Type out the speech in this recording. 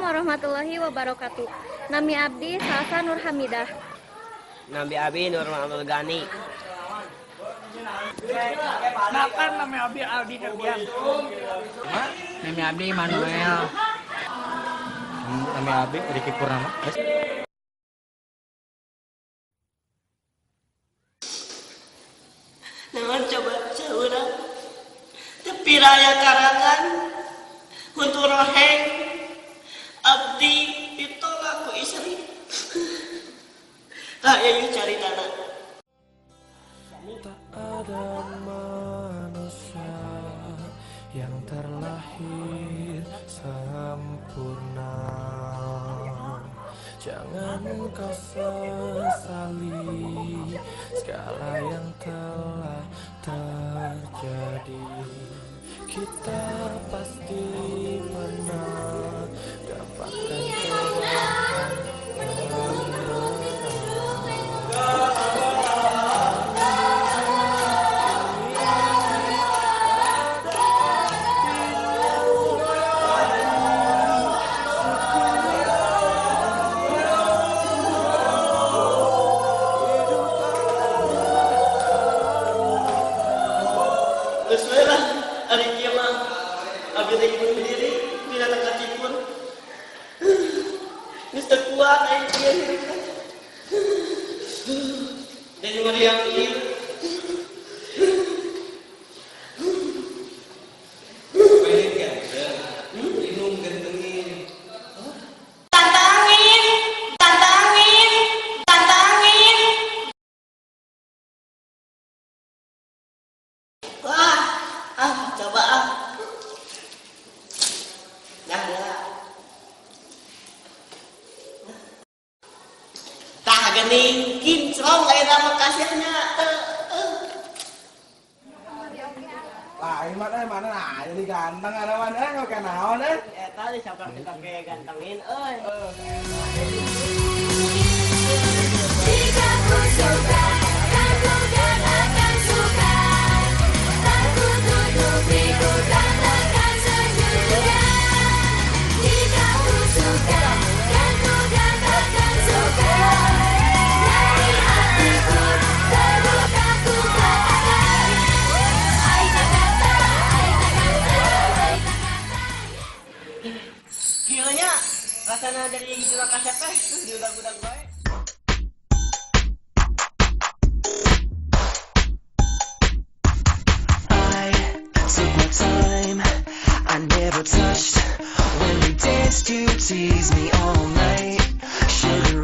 warahmatullahi wabarakatuh. Nami abdi Salsa Nur Hamidah. Nami abdi Nur Muhammad Gani. Makan nami abdi Aldi Ferdian. Nami abdi Manuel. Nami abdi Riki Purnama. Naon coba saurang tepi raya karangan untuk roheng abdi ditolak ku istri. Ayo cari tanah. Tak ada manusia yang terlahir sempurna. Jangan kau sesali segala yang telah terjadi. Kita pasti pernah dapatkan cobaan yang berat. Sesuailah hari kiamat abdi lagi berdiri tidak tak kacipun. Mister kuat ayo dia jadi meriang ini. Coba dah tak gening kincrong lain nama kasihnya Lain mana nah jadi ganteng ada mana oke naon tadi siapa kita kayak gantengin Jika ku suka, kan ku kan akan suka. Tak ku tutupi, ku katakan sejujurnya. Jika ku suka, kan ku katakan suka. Dari hatiku, terbuka ku katakan. Aita kata, aita kata, aita kata. gilanya rasanya dari hijrah kasep terus diudag-udag baik. I never touched when we danced. You tease me all night. Sugar